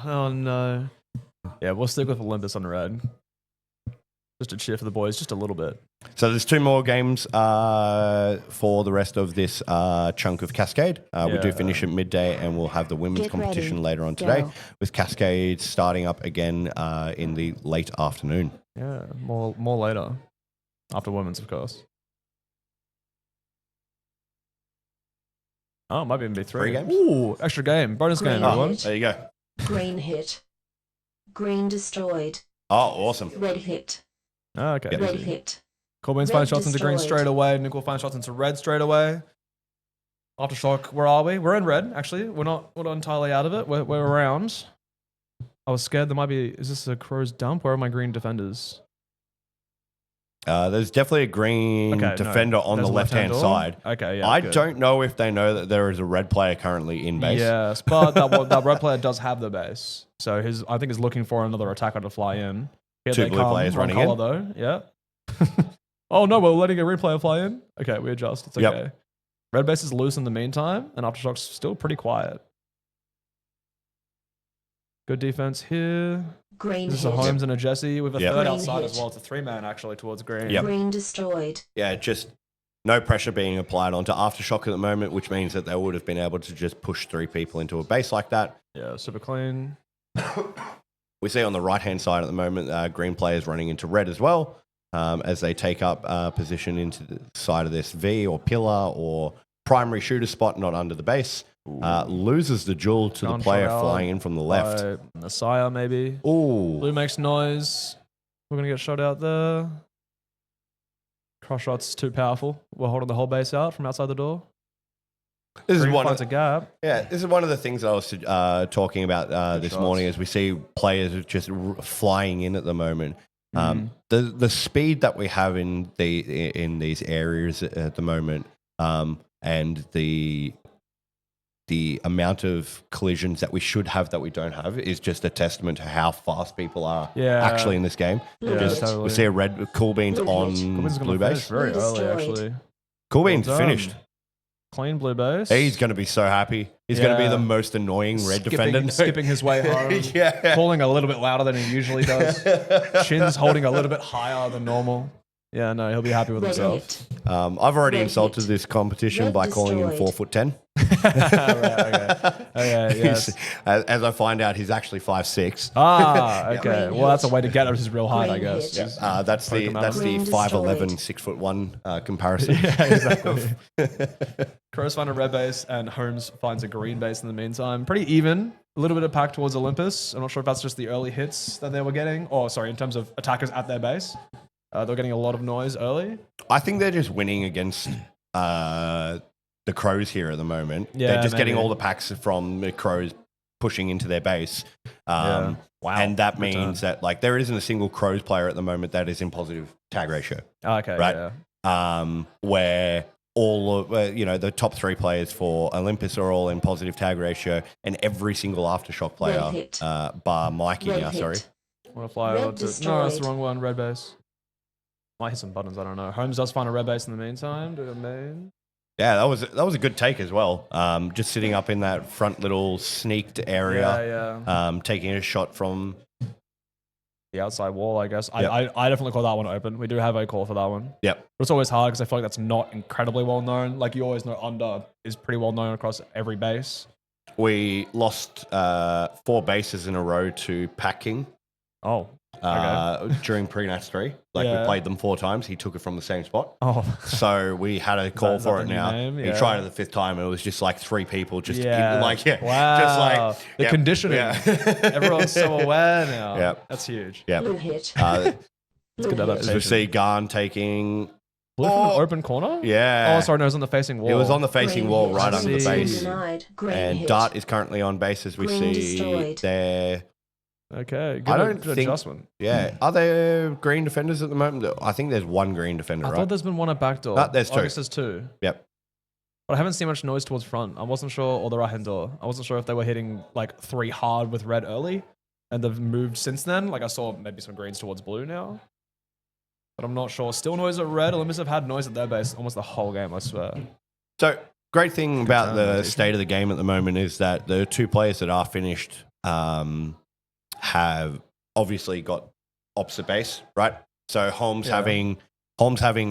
Oh no. Yeah, we'll stick with Olympus on red. Just to cheer for the boys just a little bit. So there's 2 more games for the rest of this chunk of Cascade. We do finish at midday, and we'll have the women's competition later on today, with Cascade starting up again in the late afternoon. Yeah, more later. After women's, of course. Oh, it might even be 3 games. Ooh, extra game. Bonus game, everyone. There you go. Green hit. Green destroyed. Oh, awesome. Red hit. Oh, okay. Red hit. Cool Beans Red finds shots into green destroyed. straight away. Nickel finds shots into red straight away. Aftershock, where are we? We're in red, actually. We're not entirely out of it. We're around. I was scared there might be... Is this a crow's dump? Where are my green defenders? There's definitely a green defender on the There's a left-hand door. side. Okay, yeah. I good. don't know if they know that there is a red player currently in base. Yes, but that red player does have the base. So I think he's looking for another attacker to fly in. Here 2 they blue come. players Wrong running in. color, though. Yeah. Oh no, we're letting a red player fly in. Okay, we adjust. It's okay. Yep. Red base is loose in the meantime, and Aftershock's still pretty quiet. Good defense here. Green This is hit. a Holmes and a Jesse with a Yep. third Green outside hit. as well. It's a 3-man actually towards green. Yep. Green destroyed. Yeah, just no pressure being applied onto Aftershock at the moment, which means that they would have been able to just push 3 people into a base like that. Yeah, super clean. We see on the right-hand side at the moment, green players running into red as well, as they take up position into the side of this V or pillar or primary shooter spot, not under the base. Loses the duel to the Gunshot player out flying in from the left. by Messiah, maybe. Ooh. Blue makes noise. We're going to get shot out there. Cross shot's too powerful. We're holding the whole base out from outside the door. This is Green one finds a gap. Yeah, this is one of the things that I was talking about this shots. morning, as we see players just flying in at the moment. Mm-hmm. The speed that we have in these areas at the moment, and the amount of collisions that we should have that we don't have, is just a testament to how fast people are actually in this game. Yeah, Just, totally. We see a red Cool Beans Blue on hit. Cool Beans is blue gonna finish base. very Blue early, destroyed. actually. Cool Beans Well done. finished. Clean blue base. He's going to be so happy. He's going to be Yeah. the most annoying red defender. Skipping his way home. Yeah. Calling a little bit louder than he usually does. Chin's holding a little bit higher than normal. Yeah, no, he'll be happy with Red himself. hit. I've already Red insulted hit. this competition Red by calling him destroyed. 4'10". Okay, yes. As I find out, he's actually 5'6". Ah, okay. Green well, that's a hit. way to get at his real height, I Green guess. hit. Just That's poke the him out. that's the Green 5'11", destroyed. 6'1" comparison. Yeah, exactly. Crows find a red base, and Holmes finds a green base in the meantime. Pretty even. A little bit of pack towards Olympus. I'm not sure if that's just the early hits that they were getting. Or, sorry, in terms of attackers at their base. They're getting a lot of noise early. I think they're just winning against the Crows here at the moment. Yeah, they're just getting maybe. all the packs from the Crows pushing into their base. Yeah. Wow. And that Good means that there isn't a single Crows player at the moment that is in positive tag ratio. Okay, Right. yeah. Where all of the top 3 players for Olympus are all in positive tag ratio, and every single Aftershock player, Red hit. bar Mikey Red now, hit. sorry. Want to fly Red over to... No, that's destroyed. the wrong one. Red base. Might hit some buttons, I don't know. Holmes does find a red base in the meantime. Do a main. Yeah, that was a good take as well. Just sitting up in that front little sneaked area, Yeah. taking a shot from. The outside wall, I guess. Yep. I definitely call that one open. We do have a call for that one. Yep. But it's always hard because I feel like that's not incredibly well known. Like you always know under is pretty well known across every base. We lost 4 bases in a row to Packing Oh. during pre-nats 3. We Yeah. played them 4 times. He took it from the same spot. Oh. So we had a call is that for the it new now. name? He Yeah. tried it the 5th time, and it was just 3 people just Wow. just The conditioning. Yeah. Everyone's so aware now. Yeah. That's huge. Yeah. Blue hit. Let's Blue get that hit. up. As we see Garn taking. Blue from an Oh. open corner? Yeah. Oh, sorry, no, it was on the facing wall. It was on the facing Green wall hit. right under the Green base. Denied. Green And hit. Dart is currently on base, as we Green see destroyed. there. Okay, good, I don't good think- adjustment. Yeah. Are there green defenders at the moment? I think there's 1 green defender, I right? thought there's been one at backdoor. There's 2. I guess there's 2. Yep. But I haven't seen much noise towards front. I wasn't sure, or the right hand door. I wasn't sure if they were hitting 3 hard with red early, and they've moved since then. I saw maybe some greens towards blue now. But I'm not sure. Still noise at red. Olympus have had noise at their base almost the whole game, I swear. So, great thing about the rotation. state of the game at the moment is that the 2 players that are finished have obviously got opposite base, right? So Holmes Yeah. having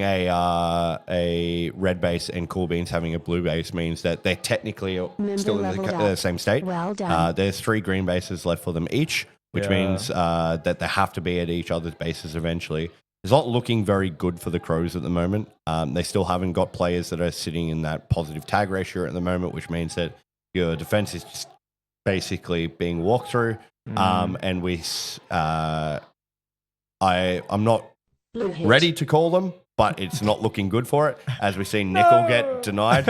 a red base and Cool Beans having a blue base means that they're technically still in leveled the up. same state. Well done. There's 3 green bases left for them each, which Yeah. means that they have to be at each other's bases eventually. It's not looking very good for the Crows at the moment. They still haven't got players that are sitting in that positive tag ratio at the moment, which means that your defense is just basically being walked through. And I'm not Blue hit. ready to call them, but it's not looking good for it. As we see Nickel get denied.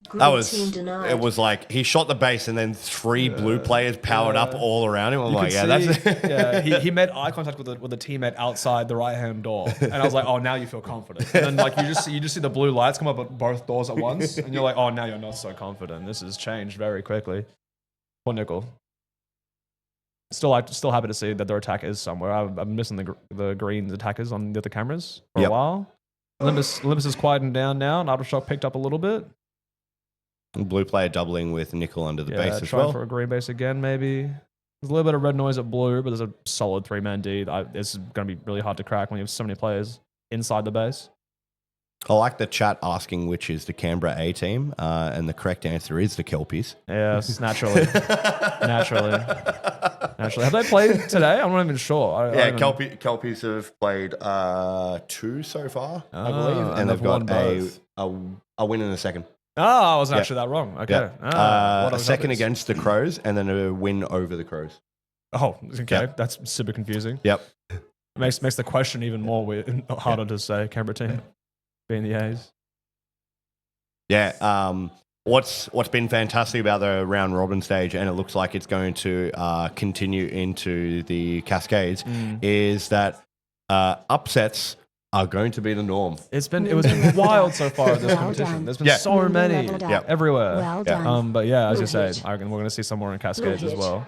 Green team denied. It was like he shot the base and then 3 blue players powered up all around him. I'm You like, could yeah, see- that's yeah. He made eye contact with a teammate outside the right hand door, and I was like, oh, now you feel confident. And then like you just see the blue lights come up at both doors at once, and you're like, oh, now you're not so confident. This has changed very quickly. Poor Nickel. Still happy to see that their attack is somewhere. I'm missing the green attackers on the other cameras for a while. Olympus is quieting down now, and Aftershock picked up a little bit. blue player doubling with Nickel under the base as trying well. for a green base again, maybe. There's a little bit of red noise at blue, but there's a solid 3-man D. It's going to be really hard to crack when you have so many players inside the base. I like the chat asking which is the Canberra A team, and the correct answer is the Kelpies. Yes, naturally. Naturally. Have they played today? I'm not even sure. Kelpies have played 2 so far, I believe, and they've won got both. a win and a second. Oh, I wasn't actually that wrong. Okay. Yeah. What are A the second topics? against the Crows, and then a win over the Crows. Oh, okay. Yep. That's super confusing. Yep. Makes the question even more weird, harder to say. Canberra team being the A's. Yeah. What's been fantastic about the round robin stage, and it looks like it's going to continue into the Cascades, is that upsets are going to be the norm. It was wild so far at this Well competition. done. There's been Yeah. so many Leveled up. everywhere. Well done. But yeah, as you Blue said, hit. I reckon we're going to see some more in Cascades as hit. well.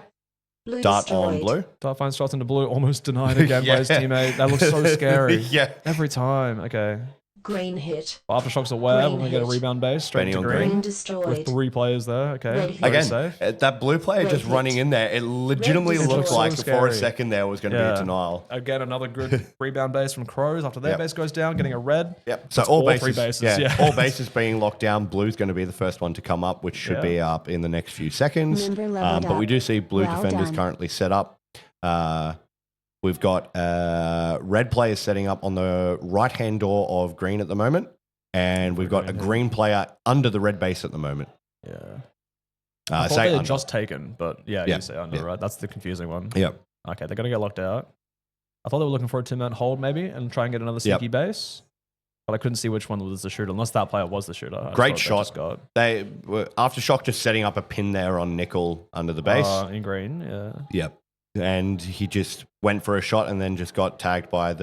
Blue Dart on destroyed. blue. Dart finds shots into blue, almost denied again by his Yeah. teammate. That looks so scary. Yeah. Every time. Okay. Green hit. Aftershock's aware Green when we get a hit. rebound base straight Benny into on green. green. Green With destroyed. 3 players there. Okay. Red hit. Very Again, safe. that blue player Red just hit. running in there, it legitimately Red looked destroyed. like So for a scary. second there was going to be a denial. Again, another good rebound base from Crows after their Yep. base goes down, getting a red. Yep. So That's all all bases, 3 bases, yeah, yeah. all bases being locked down. Blue's going to be the first one to come up, which should Yeah. be up in the next few seconds. Member leveled But we up. do see blue Well defenders done. currently set up. We've got red players setting up on the right-hand door of green at the moment, and we've got a green player under the red base at the moment. Yeah. I thought Say they had under. just taken, but yeah, Yeah. you say under, Yeah. right? That's the confusing one. Yep. Okay, they're going to get locked out. I thought they were looking for a 2-man hold maybe and try and get another Yep. sneaky base. But I couldn't see which one was the shooter, unless that player was the shooter. I Great thought they shot. just got, They were Aftershock just setting up a pin there on Nickel under the base. in green, yeah. Yep. And he just went for a shot and then just got tagged by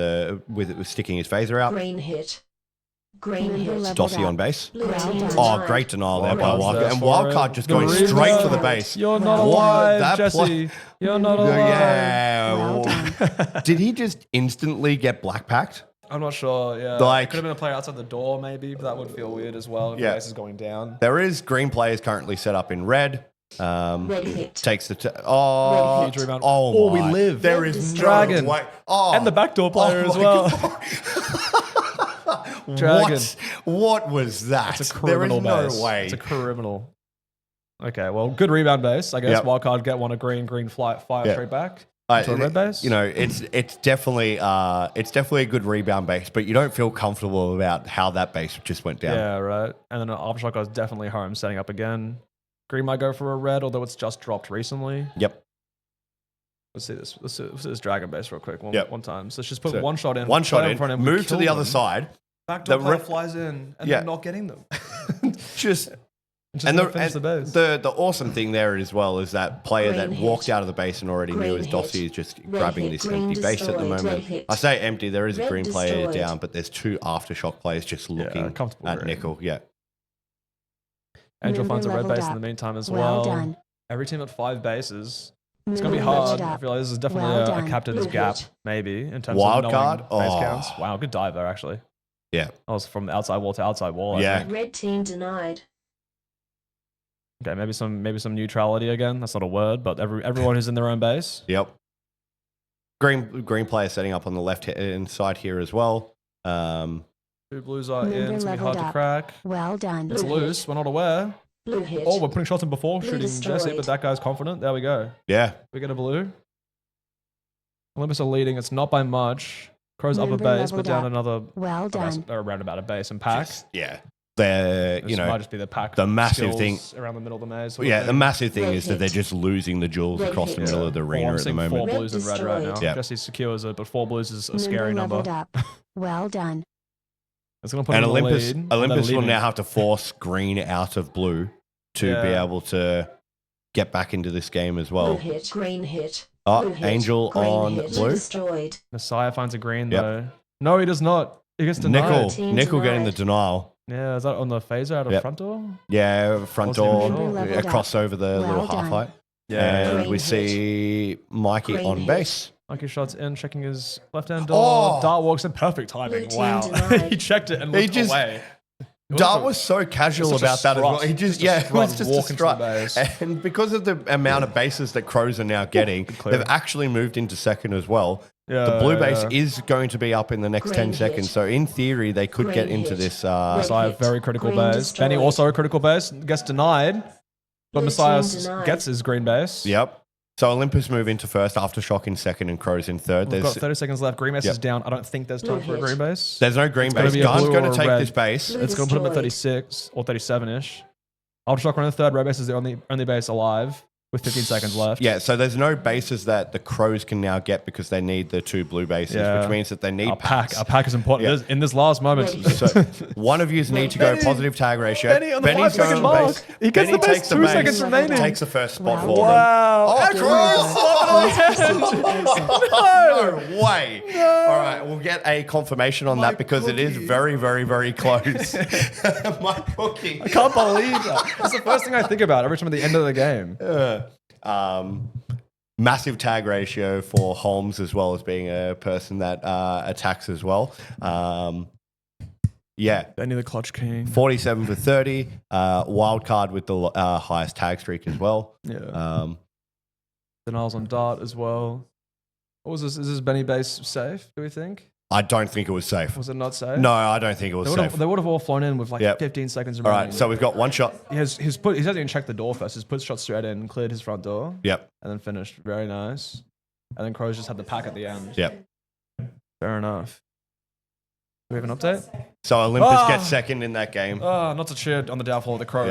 with sticking his phaser out. Green hit. Green Member hit. leveled Dossie up. on base. Blue Well team done. Oh, denied. great denial there by Wildcard's Wildcard. there And for Wildcard it. just The going rebound. straight for the base. You're not What? alive, That Jesse. You're not alive. Yeah. Well done. Did he just instantly get black packed? I'm not sure, yeah. Like- It could have been a player outside the door maybe, but that would feel weird as well if Yeah. the base is going down. There is green players currently set up in red. Red hit. Takes the oh, Huge rebound. oh, Oh, we my. live. There Red is no Dragon. way. Oh, And the backdoor player as my well. God. Dragon. What was that? It's a criminal there is base. no way. It's a criminal. Okay, well, good rebound base. I guess Yep. wildcard get one, a green fire Yeah. straight back to a red base. You know, it's definitely a good rebound base, but you don't feel comfortable about how that base just went down. Yeah, right. And then Aftershock goes definitely home, setting up again. Green might go for a red, although it's just dropped recently. Yep. Let's see this. Let's see this dragon base real quick. Yep. One time. So let's just put So, one shot in. One shot play in, front end, we move to kill the other them. side. Backdoor the player re- flies in, and Yeah. they're not getting them. Just Just and not finish the base. the awesome thing there as well is that player Green that hit. walked out of the base and already knew Green as Dossie hit. is just Red grabbing hit. this Green empty base at the destroyed. Red moment. hit. I say empty, there is a Red green player destroyed. down, but there's 2 Aftershock players just looking comfortable at green. Nickel. Yeah. Angel Member finds a red leveled base in up. the meantime as Well well. done. Every team at 5 bases. It's going to be Member hard. leveled I up. feel like this is definitely Well a done. captain's Blue gap, hit. maybe, in terms Wild of card? knowing base Oh. counts. Wow, good dive there, actually. Yeah. That was from outside wall to outside wall. I Yeah. think. Red team denied. Okay, maybe some neutrality again. That's not a word, but everyone who's in their own base. Yep. Green player setting up on the left hand side here as well. 2 blues are Member in. It's gonna be hard leveled to up. crack. Well done. It's loose. We're not aware. Blue hit. Oh, we're putting shots in before Blue shooting Jesse, destroyed. but that guy's confident. There we go. Yeah. We get a blue. Olympus are leading. It's not by much. Crows up a Member base, but leveled down up. another. Well done. Around about a base and pack. Yeah. They're, This might just be the pack. the massive thing- skills around the middle of the maze. sort of yeah, thing. the massive thing Red is that they're hit. just losing the jewels Red across the hit. middle of the Oh, arena I'm at the seeing moment. 4 Red blues and red right now. destroyed. Yeah. Jesse secures it, but 4 blues is a Member scary number. leveled up. Well done. It's gonna put And him in the Olympus, lead, and Olympus they're will leaving. now have to force green out of blue to be Yeah. able to get back into this game as Blue well. hit. Green hit. Oh, Blue hit. Angel Green on hit. blue. Destroyed. Messiah finds a green Yep. though. No, he does not. He gets denied. Nickel, Team Nickel getting the denied. denial. Yeah, is that on the phaser out of Yep. front door? Yeah, front Wasn't even door, sure. Member leveled across over the Well little half done. height. Yeah. And Green we hit. see Mikey Green on hit. base. Monkey shots in, checking his left-hand door. Oh! Dart walks in, perfect timing. Blue team Wow. denied. He checked it and He looked just- away. It Dart a- was so casual such a about that as well. strut. He just, Just a yeah, it strut, was just a walk into the strut. base. And because of the amount of bases that Crows are now getting, clear. they've actually moved into second as well. Yeah, The blue base yeah. is going to be up in the next Green 10 hit. seconds. So in theory, they could Green get into hit. this. Red Messiah, hit. very critical Green base. Benny destroyed. also a critical base, gets denied. But Blue Messiah team denied. gets his green base. Yep. So Olympus move into first, Aftershock in second, and Crows in third. We've There's, got 30 seconds left. Green base Yep. is down. I don't think there's time Blue for a hit. green base. there's no green gonna base. be a Gun's blue going or to a take red. this base. Blue It's going to put him at destroyed. 36 or 37-ish. Aftershock running third. Red base is the only base alive with 15 seconds left. Yeah, so there's no bases that the Crows can now get because they need the 2 blue bases, Yeah. which means that they need Our pack. packs. Our pack is important. Yeah. This- In this last moment. Ready. So one of you need to go Benny- positive tag ratio. Benny on the Benny's 5-second going on mark. base. He gets Benny the base, takes the 2 base, seconds remaining. Takes the first spot Wow. for Wow. them. Oh, Crows. no way. All right, we'll get a confirmation on that because it is very, very, very close. My cookie. I can't believe that. That's the first thing I think about every time at the end of the game. Massive tag ratio for Holmes as well as being a person that attacks as well. Yeah, Benny the Clutch King. 47 for 30. Wild card with the highest tag streak as well. Yeah. Denials on Dart as well. What was this? Is this Benny base safe, do we think? I don't think it was safe. Was it not safe? No, I don't think it was safe. They would have all flown in with like Yep. 15 seconds All remaining. right, so we've got one shot. he hasn't even checked the door first. He's put shot straight in, cleared his front door, Yep, and then finished. Very nice. And then Crows just had the pack at the end. yep. Fair enough. Do we have an update? So Olympus Ah! gets second in that game. Not to cheer on the downfall of the Crows.